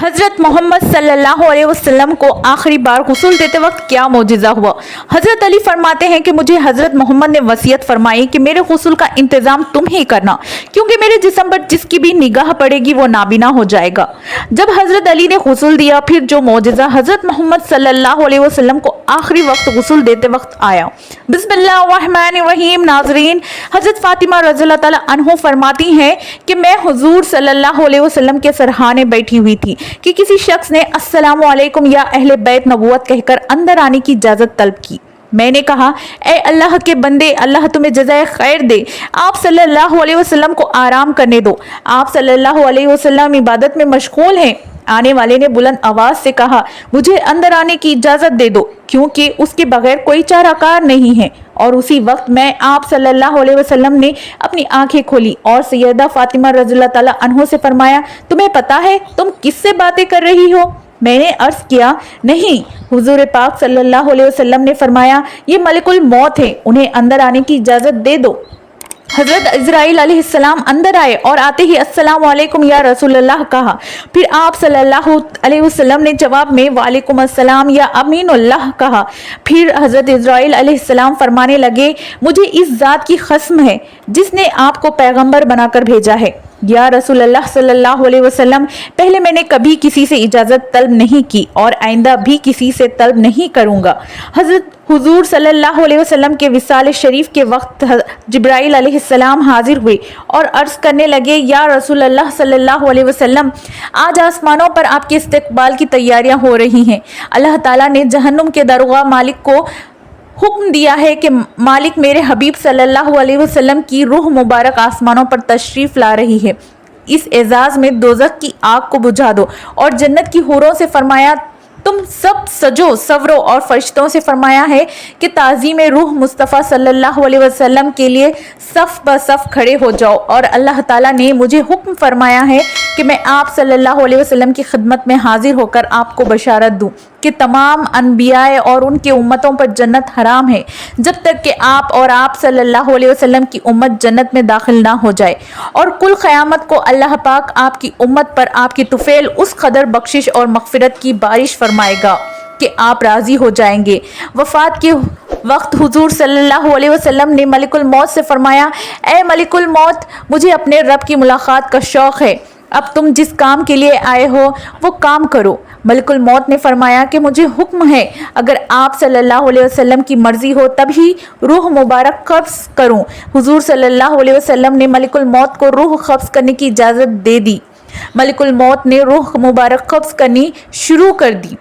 हज़रत मोहम्मद सल्लल्लाहु अलैहि वसल्लम को आखिरी बार गुस्ल देते वक्त क्या मोजिज़ा हुआ। हज़रत अली फरमाते हैं कि मुझे हज़रत मोहम्मद ने वसीयत फरमाई कि मेरे गुस्ल का इंतज़ाम तुम ही करना, क्योंकि मेरे जिस्म पर जिसकी भी निगाह पड़ेगी वो नाबीना हो जाएगा। जब हज़रत अली ने गुस्ल दिया, फिर जो मोजिज़ा हज़रत मोहम्मद सल्लल्लाहु अलैहि वसल्लम को आखिरी वक्त गुस्ल देते वक्त आया। बिस्मिल्लाहिर्रहमानिर्रहीम। नाज़रीन, हज़रत फातिमा रज़ियल्लाहु ताला अन्हा फरमाती हैं कि मैं हुजूर सल्लल्लाहु अलैहि वसल्लम के सरहाने बैठी हुई थी कि किसी शख्स ने अस्सलामु अलैकुम या अहले बैत नबूवत कहकर अंदर आने की इजाज़त तलब की। मैंने कहा, ए अल्लाह के बंदे, अल्लाह तुम्हें जज़ाए खैर दे, आप सल्लल्लाहु अलैहि वसल्लम को आराम करने दो, आप सल्लल्लाहु अलैहि वसल्लम इबादत में मशगूल हैं। आने वाले ने बुलंद आवाज़ से कहा, मुझे अंदर आने की इजाज़त दे दो, क्योंकि उसके बगैर कोई चाराकार नहीं है। और उसी वक्त मैं आप सल्लल्लाहु अलैहि वसल्लम ने अपनी आंखें खोली और सैयदा फातिमा रज़ियल्लाहु ताला अन्हा से फरमाया, तुम्हें पता है तुम किससे बातें कर रही हो? मैंने अर्ज़ किया, नहीं। हुजूर पाक सल्लल्लाहु अलैहि वसल्लम ने फरमाया, ये मलिकुल मौत है, उन्हें अंदर आने की इजाज़त दे दो। हज़रत इज़राइल अलैहिस्सलाम अंदर आए और आते ही अस्सलामु अलैकुम या रसूलल्लाह कहा। फिर आप सल्लल्लाहु अलैहि वसल्लम ने जवाब में वालेकुम अस्सलाम या अमीनुल्लाह कहा। फिर हज़रत इज़राइल अलैहिस्सलाम फरमाने लगे, मुझे इस ज़ात की कसम है जिसने आपको पैगंबर बनाकर भेजा है, या रसूलल्लाह सल्लल्लाहु अलैहि वसल्लम, पहले मैंने कभी किसी से इजाज़त तलब नहीं की और आइंदा भी किसी से तलब नहीं करूँगा। हज़रत हुजूर सल्लल्लाहु अलैहि वसल्लम के विसाल शरीफ के वक्त जिब्राइल अलैहिस्सलाम हाजिर हुए और अर्ज़ करने लगे, या रसूलल्लाह सल्लल्लाहु अलैहि वसल्लम, आज आसमानों पर आपके इस्तकबाल की तैयारियां हो रही हैं। अल्लाह ताला ने जहन्नुम के दरोगा मालिक को हुक्म दिया है कि मालिक मेरे हबीब सल्लल्लाहु अलैहि वसल्लम की रूह मुबारक आसमानों पर तशरीफ़ ला रही है। इस एजाज़ में दोज़ख की आग को बुझा दो। और जन्नत की हूरों से फरमाया, तुम सब सजो सवरो। और फरिश्तों से फरमाया है कि ताज़ीम रूह मुस्तफ़ा सल्लल्लाहु अलैहि वसल्लम के लिए सफ़ ब सफ़ खड़े हो जाओ। और अल्लाह ताला ने मुझे हुक्म फरमाया है कि मैं आप सल्लल्लाहु अलैहि वसल्लम की खिदमत में हाजिर होकर आपको बशारत दूँ कि तमाम अनबियाए और उनके उम्मतों पर जन्नत हराम है जब तक कि आप सल्लल्लाहु अलैहि वसल्लम की उम्मत जन्नत में दाखिल ना हो जाए। और कुल क़यामत को अल्लाह पाक आपकी उम्मत पर आपकी तुफ़ैल उस कदर बख्शिश और मग़फ़िरत की बारिश फरमाएगा कि आप राज़ी हो जाएंगे। वफ़ात के वक्त हुजूर सल्लल्लाहु अलैहि वसल्लम ने मलिकुल मौत से फरमाया, ए मलिकुल मौत, मुझे अपने रब की मुलाकात का शौक़ है, अब तुम जिस काम के लिए आए हो वो काम करो। मलिकुल मौत ने फरमाया कि मुझे हुक्म है, अगर आप सल्लल्लाहु अलैहि वसल्लम की मर्ज़ी हो तभी रूह मुबारक कब्ज़ करूं। हुजूर सल्लल्लाहु अलैहि वसल्लम ने मलिकुल मौत को रूह कब्ज़ करने की इजाज़त दे दी। मलिकुल मौत ने रूह मुबारक कब्ज़ करनी शुरू कर दी।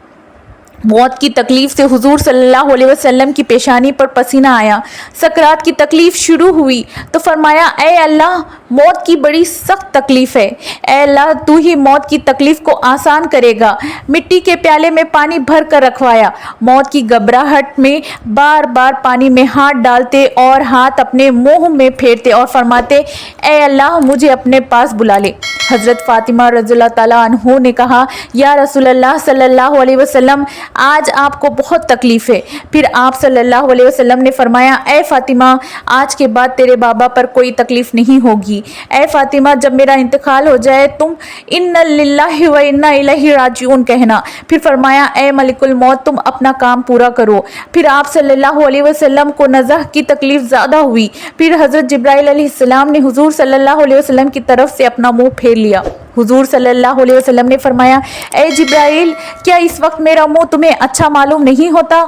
मौत की तकलीफ़ से हुजूर सल्लल्लाहु अलैहि वसल्लम की पेशानी पर पसीना आया। सकरात की तकलीफ़ शुरू हुई तो फरमाया, ए अल्लाह, मौत की बड़ी सख्त तकलीफ़ है, ए अल्लाह तू ही मौत की तकलीफ़ को आसान करेगा। मिट्टी के प्याले में पानी भर कर रखवाया। मौत की घबराहट में बार बार पानी में हाथ डालते और हाथ अपने मुँह में फेरते और फरमाते, ए अल्लाह मुझे अपने पास बुला ले। हज़रत फ़ातिमा रज़ियल्लाहु ताला अन्हा ने कहा, या रसूलल्लाह सल्लल्लाहु अलैहि वसल्लम, आज आपको बहुत तकलीफ़ है। फिर आप सल्लल्लाहु अलैहि वसल्लम ने फरमाया, ए फ़ातिमा, आज के बाद तेरे बाबा पर कोई तकलीफ़ नहीं होगी। ए फ़ातिमा, जब मेरा इंतकाल हो जाए तुम इन्ना लिल्लाहि व इन्ना इलैहि राजिऊन कहना। फिर फरमाया, ए मलिकुल मौत, तुम अपना काम पूरा करो। फिर आप सल्लल्लाहु अलैहि वसल्लम को नज़ह की तकलीफ़ ज़्यादा हुई। फिर हज़रत जिब्राइल अलैहिस्सलाम ने हुजूर सल्लल्लाहु अलैहि वसल्लम की तरफ से अपना मुँह फेर लिया। हुजूर सल्लल्लाहु अलैहि वसल्लम ने फरमाया, ए जिब्राइल, क्या इस वक्त मेरा मुँह तुम्हें अच्छा मालूम नहीं होता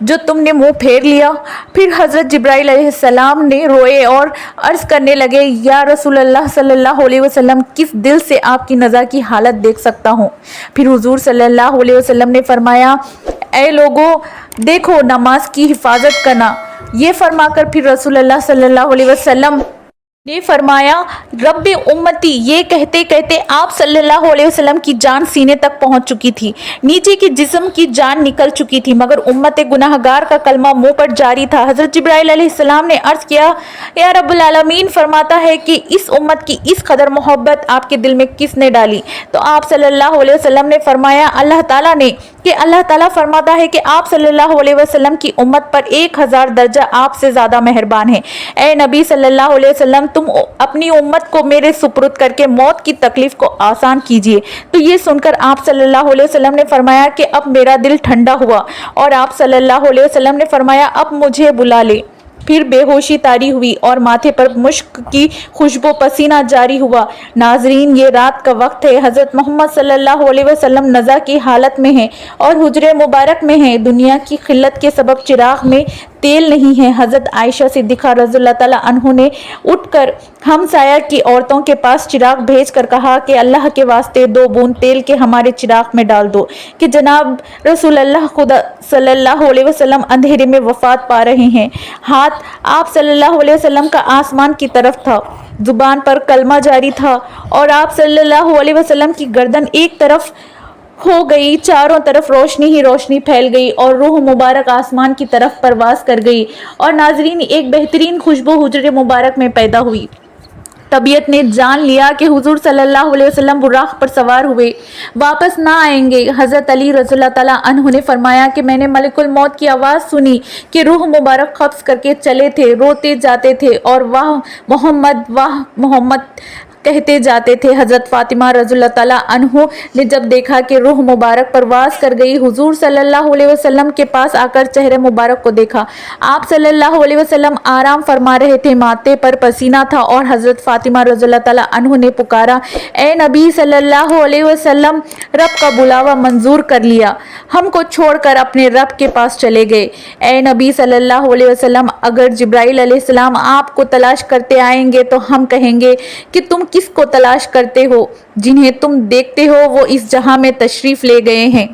जो तुमने मुंह फेर लिया? फिर हज़रत जिब्राइल अलैहिस्सलाम ने रोए और अर्ज़ करने लगे, या रसूलल्लाह सल्लल्लाहु अलैहि वसल्लम, किस दिल से आपकी नज़ा की हालत देख सकता हूँ? फिर हुजूर सल्लल्लाहु अलैहि वसल्लम ने फरमाया, ए लोगों, देखो नमाज की हिफाजत करना। ये फरमाकर फिर रसूलल्लाह सल्लल्लाहु अलैहि वसल्लम ने फरमाया, रब्बे उम्मती। ये कहते कहते आप सल्लल्लाहु अलैहि वसल्लम की जान सीने तक पहुंच चुकी थी, नीचे की जिस्म की जान निकल चुकी थी, मगर उम्मत गुनाहगार का कलमा मुंह पर जारी था। हज़रत जिब्राइल अलैहिस्सलाम ने अर्ज़ किया, या रब्बुल आलमीन फरमाता है कि इस उम्मत की इस कदर मोहब्बत आपके दिल में किसने डाली? तो आप सल्लल्लाहु अलैहि वसल्लम ने फरमाया, अल्लाह ताला ने, कि अल्लाह ताला फरमाता है कि आप सल्लल्लाहु अलैहि वसल्लम की उम्मत पर 1000 दर्जा आपसे ज़्यादा मेहरबान है। ए नबी सल्लल्लाहु अलैहि वसल्लम, तुम अपनी उम्मत को मेरे सुपुर्द करके मौत की तकलीफ को आसान कीजिए। तो ये सुनकर आप सल्लल्लाहु अलैहि वसल्लम ने फरमाया कि अब मेरा दिल ठंडा हुआ और आप सल्लल्लाहु अलैहि वसल्लम ने फरमाया अब मुझे बुला ले। फिर बेहोशी तारी हुई और माथे पर मुश्क की खुशबू पसीना जारी हुआ। नाजरीन, ये रात का वक्त है। हज़रत मोहम्मद सल्लल्लाहु अलैहि वसल्लम नज़ा की हालत में हैं और हुजरे मुबारक में हैं। दुनिया की खिल्लत के सबब चिराग में तेल नहीं है। हज़रत आयशा सिद्दीक़ा रज़ियल्लाहु ताला अन्हा ने उठकर हमसाया की औरतों के पास चिराग भेज कर कहा कि अल्लाह के वास्ते 2 बूंद तेल के हमारे चिराग में डाल दो कि जनाब रसूलुल्लाह खुदा सल्लल्लाहु अलैहि वसल्लम अंधेरे में वफात पा रहे हैं। हाथ आप सल्लल्लाहु अलैहि वसल्लम का आसमान की तरफ था, जुबान पर कलमा जारी था और आप सल्लल्लाहु अलैहि वसल्लम की गर्दन एक तरफ हो गई। चारों तरफ रोशनी ही रोशनी फैल गई और रूह मुबारक आसमान की तरफ परवास कर गई। और नाजरीन, एक बेहतरीन खुशबू हुजरे मुबारक में पैदा हुई। तबीयत ने जान लिया कि हुजूर सल्लल्लाहु अलैहि वसल्लम बुराक पर सवार हुए, वापस ना आएंगे। हज़रत अली रज़ियल्लाहु ताला अन्हु ने फरमाया कि मैंने मलिकुल मौत की आवाज़ सुनी कि रूह मुबारक कब्ज़ करके चले थे, रोते जाते थे और वाह मोहम्मद कहते जाते थे। हज़रत फ़ातिमा रज़ियल्लाहु ताला अन्हु ने जब देखा कि रूह मुबारक परवास कर गई, हुजूर सल्लल्लाहु अलैहि वसल्लम के पास आकर चेहरे मुबारक को देखा। आप सल्लल्लाहु अलैहि वसल्लम आराम फरमा रहे थे, माथे पर पसीना था और हज़रत फ़ातिमा रज़ियल्लाहु ताला अन्हु ने पुकारा, ए नबी सल्लल्लाहु अलैहि वसल्लम, रब का बुलावा मंजूर कर लिया, हमको छोड़कर अपने रब के पास चले गए। ए नबी सल्लल्लाहु अलैहि वसल्लम, अगर जिब्राइल अलैहिस्सलाम आपको तलाश करते आएंगे तो हम कहेंगे कि तुम किसको तलाश करते हो? जिन्हें तुम देखते हो वो इस जहां में तशरीफ ले गए हैं।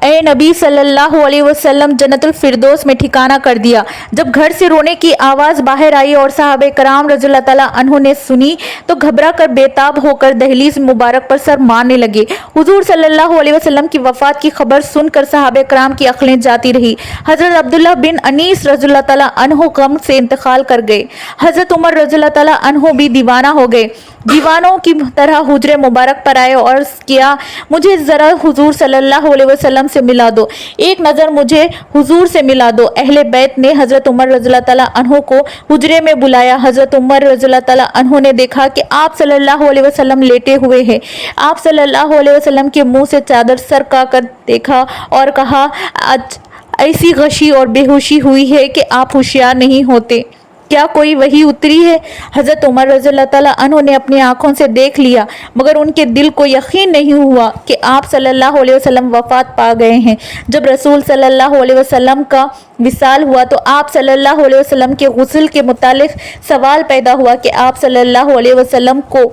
ए नबी सल्लल्लाहु अलैहि वसल्लम, जन्नतुल फिरदौस में ठिकाना कर दिया। जब घर से रोने की आवाज़ बाहर आई और साहबे कराम रज़ियल्लाहु ताला अन्हु ने सुनी तो घबरा कर बेताब होकर दहलीज मुबारक पर सर मारने लगे। हुजूर सल्लल्लाहु अलैहि वसल्लम की वफ़ात की खबर सुनकर साहबे कराम की अक्लें जाती रही। हज़रत अब्दुल्लाह बिन अनीस रज़ियल्लाहु ताला अन्हु गम से इंतकाल कर गए। हज़रत उमर रज़ियल्लाहु ताला अन्हु भी दीवाना हो गए। दीवानों की तरह हुजरे मुबारक पर आए और अर्ज़ किया, मुझे ज़रा हुजूर सल्लल्लाहु अलैहि वसल्लम से मिला दो, एक नज़र मुझे हुजूर से मिला दो। अहले बैत ने हज़रत उमर रज़ियल्लाहु ताला अन्हु को हुजरे में बुलाया। हज़रत उमर रज़ियल्लाहु ताला अन्हु ने देखा कि आप सल्लल्लाहु अलैहि वसल्लम लेटे हुए हैं। आप सल्लल्लाहु अलैहि वसल्लम के मुंह से चादर सरका कर देखा और कहा, आज ऐसी गशी और बेहोशी हुई है कि आप होशियार नहीं होते। क्या कोई वही उतरी है? हज़रत उमर रज़ियल्लाहु ताला अन्हु ने अपनी आंखों से देख लिया, मगर उनके दिल को यकीन नहीं हुआ कि आप सल्लल्लाहु अलैहि वसल्लम वफ़ात पा गए हैं। जब रसूल सल्लल्लाहु अलैहि वसल्लम का विसाल हुआ तो आप सल्लल्लाहु अलैहि वसल्लम के गुस्ल के मुतालिक सवाल पैदा हुआ कि आप सल्लल्लाहु अलैहि वसल्लम को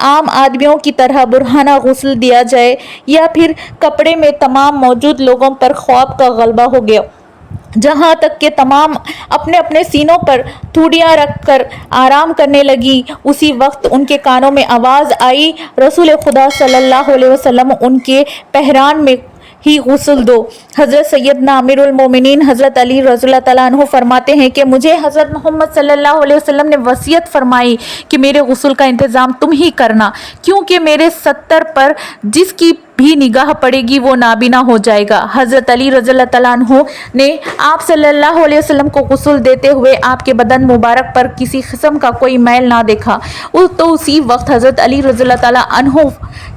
आम आदमियों की तरह बुरहाना गुस्ल दिया जाए या फिर कपड़े में तमाम मौजूद लोगों पर ख्वाब का गलबा हो गया, जहाँ तक कि तमाम अपने अपने सीनों पर थूड़ियाँ रखकर आराम करने लगी। उसी वक्त उनके कानों में आवाज़ आई, रसूल खुदा सल्लल्लाहु अलैहि वसल्लम, उनके पहरान में ही गुस्ल दो। हज़रत सैयदना अमीरुल मोमिनीन हज़रत अली रज़ियल्लाहु ताला अन्हु फरमाते हैं कि मुझे हज़रत मोहम्मद सल्लल्लाहु अलैहि वसल्लम ने वसीयत फरमाई कि मेरे गुस्ल का इंतज़ाम तुम ही करना, क्योंकि मेरे 70 पर जिसकी भी निगाह पड़ेगी वो नाबीना हो जाएगा। हज़रत अली रज़ियल्लाहु ताला अन्हु ने आप सल्लल्लाहु अलैहि वसल्लम को गुस्ल देते हुए आपके बदन मुबारक पर किसी किस्म का कोई मैल ना देखा। तो उसी वक्त हज़रत अली रज़ियल्लाहु ताला अन्हु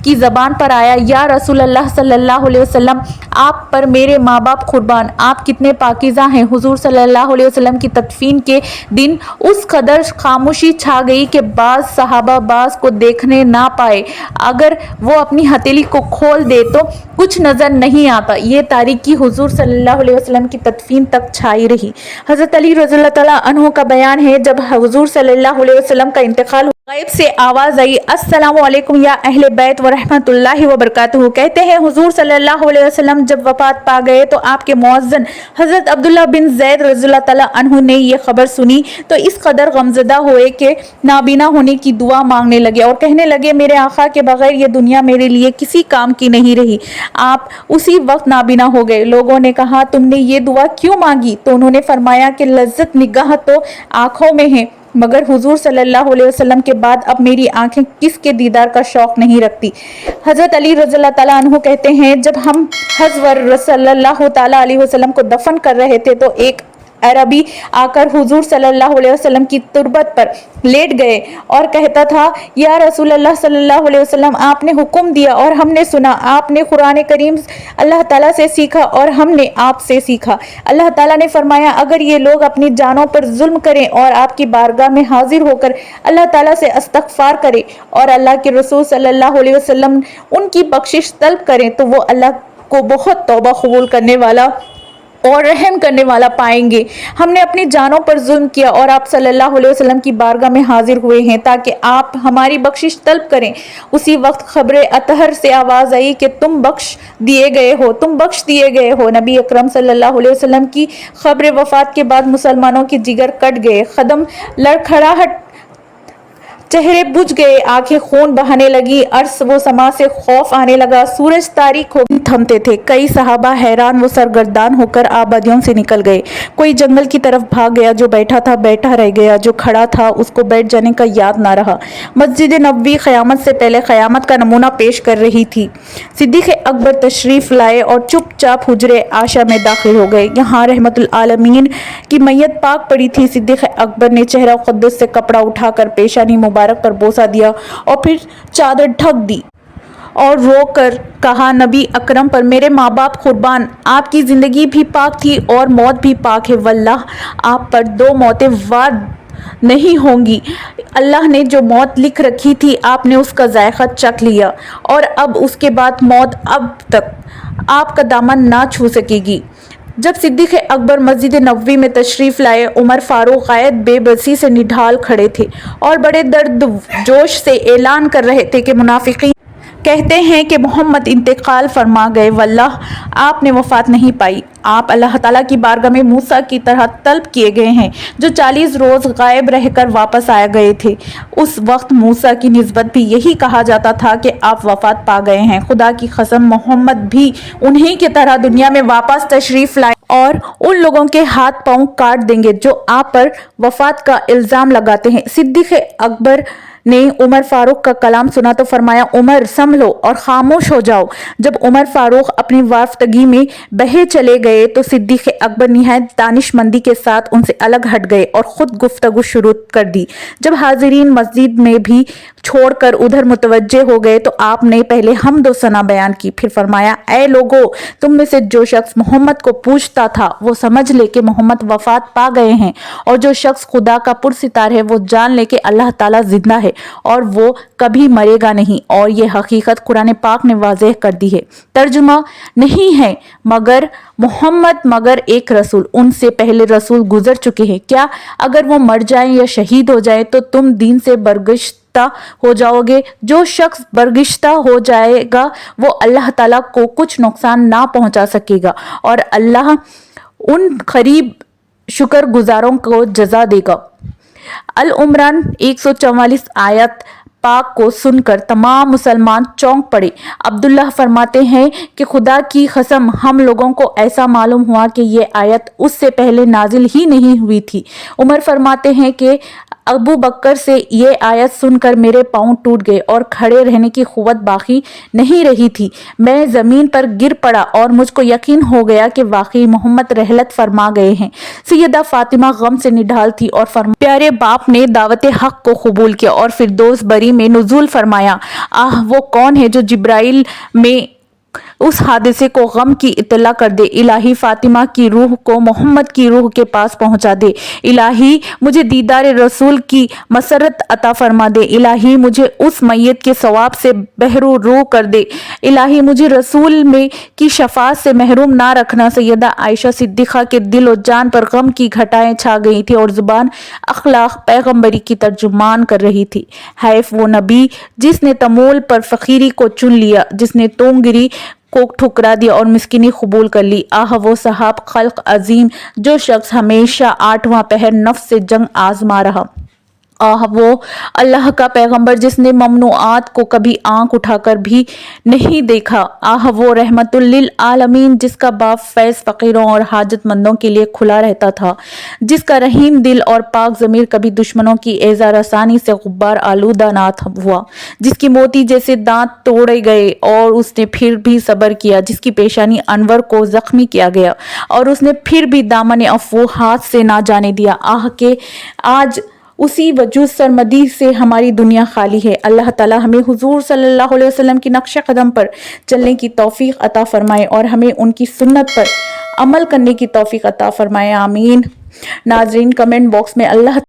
की ज़बान पर आया, या रसूलल्लाह सल्लल्लाहु अलैहि वसल्लम, आप पर मेरे माँ बाप कुर्बान, आप कितने पाकीज़ा हैं। हुजूर सल्लल्लाहु अलैहि वसल्लम की तदफीन के दिन उस कदर खामोशी छा गई कि बाज़ सहाबा बाज़ को देखने ना पाए, अगर वो अपनी हथेली को खोल दे तो कुछ नज़र नहीं आता। ये तारीकी हुजूर सल्लल्लाहु अलैहि वसल्लम की तदफीन तक छाई रही। हज़रत अली रज़ियल्लाहु ताला अन्हु का बयान है, जब हुजूर सल्लल्लाहु अलैहि वसल्लम का इंतकाल गायब से आवाज़ आई, अस्सलामु अलैकुम या अहले बैत व रहमतुल्लाहि व बरकातुहू। कहते हैं हुजूर सल्लल्लाहु अलैहि वसल्लम जब वफ़ात पा गए तो आपके मुअज्जिन हज़रत अब्दुल्लाह बिन ज़ैद रज़ियल्लाहु ताला अन्हु ने ये खबर सुनी तो इस कदर गमज़दा हुए कि नाबीना होने की दुआ मांगने लगे और कहने लगे, मेरे आका के बगैर ये दुनिया मेरे लिए किसी काम की नहीं रही। आप उसी वक्त नाबीना हो गए। लोगों ने कहा, तुमने ये दुआ क्यों मांगी? तो उन्होंने फरमाया कि लज्जत निगाह तो आँखों में है, मगर हुजूर सल्लल्लाहु अलैहि वसल्लम के बाद अब मेरी आंखें किसके दीदार का शौक़ नहीं रखती। हज़रत अली रज़ियल्लाहु ताला अन्हु कहते हैं, जब हम हज़रत सल्लल्लाहु ताला अलैहि वसल्लम को दफन कर रहे थे तो एक अरबी आकर हुजूर सल्लल्लाहु अलैहि वसल्लम की तुरबत पर लेट गए और कहता था, या रसूल अल्लाह सल्लल्लाहु अलैहि वसल्लम, आपने हुक्म दिया और हमने सुना, आपने कुरान करीम अल्लाह ताला से सीखा और हमने आपसे सीखा। अल्लाह ताला ने फरमाया, अगर ये लोग अपनी जानों पर जुल्म करें और आपकी बारगाह में हाजिर होकर अल्लाह ताला से इस्तगफार करें और अल्लाह के रसूल सल्लल्लाहु अलैहि वसल्लम उनकी बख्शिश तलब करें तो वो अल्लाह को बहुत तौबा कबूल करने वाला और रहम करने वाला पाएंगे। हमने अपनी जानों पर जुल्म किया और आप सल्लल्लाहु अलैहि वसल्लम की बारगाह में हाजिर हुए हैं ताकि आप हमारी बख्शिश तलब करें। उसी वक्त खबरे अतहर से आवाज़ आई कि तुम बख्श दिए गए हो, तुम बख्श दिए गए हो। नबी अकरम सल्लल्लाहु अलैहि वसल्लम की खबर वफात के बाद मुसलमानों के जिगर कट गए, कदम लड़खड़ाहट, चेहरे बुझ गए, आंखें खून बहाने लगी, अर्श व समा से खौफ आने लगा, सूरज तारीक हो थमते थे। कई सहाबा हैरान व सरगर्दान होकर आबादियों से निकल गए। कोई जंगल की तरफ भाग गया, जो बैठा था बैठा रह गया, जो खड़ा था उसको बैठ जाने का याद ना रहा। मस्जिद नबवी क़यामत से पहले क़यामत का नमूना पेश कर रही थी। सिद्दीक़ अकबर तशरीफ़ लाए और चुपचाप हुजरे आशा में दाखिल हो गए। यहाँ रहमतुल आलमीन की मैयत पाक पड़ी थी। सिद्दीक़ अकबर ने चेहरा क़ुद्दस से कपड़ा उठाकर पेशानी मुबारक पर बोसा दिया और फिर चादर ढक दी और रो कर कहा, नबी अकरम पर मेरे माँ बाप कुर्बान, आपकी ज़िंदगी भी पाक थी और मौत भी पाक है। वल्लाह आप पर दो मौतें वार नहीं होंगी। अल्लाह ने जो मौत लिख रखी थी आपने उसका जायका चख लिया और अब उसके बाद मौत अब तक आपका दामन ना छू सकेगी। जब सिद्दीक़ अकबर मस्जिद नबवी में तशरीफ़ लाए, उमर फारूक गायद बेबसी से निढाल खड़े थे और बड़े दर्द जोश से ऐलान कर रहे थे कि मुनाफिकीन कहते हैं कि मोहम्मद इंतकाल फरमा गए। वल्लाह आपने वफ़ात नहीं पाई, आप अल्लाह ताला की बारगाह में मूसा की तरह तलब किए गए हैं जो 40 रोज़ गायब रहकर वापस आ गए थे। उस वक्त मूसा की निस्बत भी यही कहा जाता था कि आप वफ़ात पा गए हैं। खुदा की कसम मोहम्मद भी उन्हीं की तरह दुनिया में वापस तशरीफ़ लाए और उन लोगों के हाथ पांव काट देंगे जो आप पर वफ़ात का इल्ज़ाम लगाते हैं। सिद्दीक़ अकबर ने उमर फारूक का कलाम सुना तो फरमाया, उमर संभलो और खामोश हो जाओ। जब उमर फारूक अपनी वाफ्तगी में बहे चले गए तो सिद्दीक़ अकबर निहायत दानिशमंदी के साथ उनसे अलग हट गए और खुद गुफ्तगू शुरू कर दी। जब हाजिरीन मस्जिद में भी छोड़कर उधर मुतवज्जे हो गए तो आपने पहले हमदो सना बयान की, फिर फरमाया, ऐ लोगो, तुम में से जो शख्स मोहम्मद को पूछता था वो समझ ले कि मोहम्मद वफात पा गए हैं, और जो शख्स खुदा का पुरसितार है वो जान ले कि अल्लाह ताला जिंदा है और वो कभी मरेगा नहीं। और ये हकीकत कुरान पाक ने वाज़ेह कर दी है। तर्जुमा नहीं है मगर मोहम्मद मगर एक रसूल, उनसे पहले रसूल गुजर चुके हैं। क्या अगर वो मर जाएं या शहीद हो जाएं तो तुम दीन से बरगश्ता हो जाओगे? जो शख्स बरगश्ता हो जाएगा वो अल्लाह ताला को कुछ नुकसान ना पहुंचा सकेगा और अल्लाह उन करीब शुक्र गुजारों को जजा देगा। अल उमरान 144 आयत पाक को सुनकर तमाम मुसलमान चौंक पड़े। अब्दुल्लाह फरमाते हैं कि खुदा की कसम हम लोगों को ऐसा मालूम हुआ कि ये आयत उससे पहले नाजिल ही नहीं हुई थी। उमर फरमाते हैं कि अबू बकर से ये आयत सुनकर मेरे पांव टूट गए और खड़े रहने की क़ुव्वत बाकी नहीं रही थी। मैं ज़मीन पर गिर पड़ा और मुझको यकीन हो गया कि वाकई मोहम्मद रहलत फरमा गए हैं। सैयदा फातिमा गम से निढाल थी और प्यारे बाप ने दावत हक को कबूल किया और फिर दोस्त बरी में नुज़ूल फरमाया। आह, वो कौन है जो जिब्राइल में उस हादसे को गम की इत्तला कर दे। इलाही फातिमा की रूह को मोहम्मद की रूह के पास पहुंचा दे। इलाही मुझे दीदार रसूल की मसरत अता फरमा दे। इलाही मुझे उस मैयत के सवाब से बहरू रूह कर दे। इलाही मुझे रसूल में की शफात से महरूम ना रखना। सैयदा आयशा सिद्दीक़ा के दिल और जान पर गम की घटाएं छा गई थी और जुबान अखलाक पैगम्बरी की तर्जुमान कर रही थी। हैफ वो नबी जिसने तमोल पर फ़कीरी को चुन लिया, जिसने तोंगिरी को ठुकरा दिया और मिस्किनी कबूल कर ली। आह, वो सहाब खल्क अजीम जो शख्स हमेशा 8वां पहर नफ्स से जंग आजमा रहा। वो अल्लाह का पैगंबर जिसने ममनुआत को कभी आंख उठाकर भी नहीं देखा। वो रहमतुल लिल आलमीन जिसका बाप फैज़ फ़कीरों और हाजतमंदों के लिए खुला रहता था, जिसका रहीम दिल और पाक ज़मीर कभी दुश्मनों की एज़ा रसानी से गुब्बार आलूदा ना हुआ, जिसकी मोती जैसे दांत तोड़े गए और उसने फिर भी सब्र किया, जिसकी पेशानी अनवर को जख्मी किया गया और उसने फिर भी दामन अफ़्वो हाथ से ना जाने दिया। के आज उसी वजूद सरमदी से हमारी दुनिया खाली है। अल्लाह ताला हमें हुजूर सल्लल्लाहु अलैहि वसल्लम की नक्श कदम पर चलने की तौफीक अता फरमाए और हमें उनकी सुन्नत पर अमल करने की तौफीक अता फरमाए। आमीन। नाजरीन, कमेंट बॉक्स में अल्लाह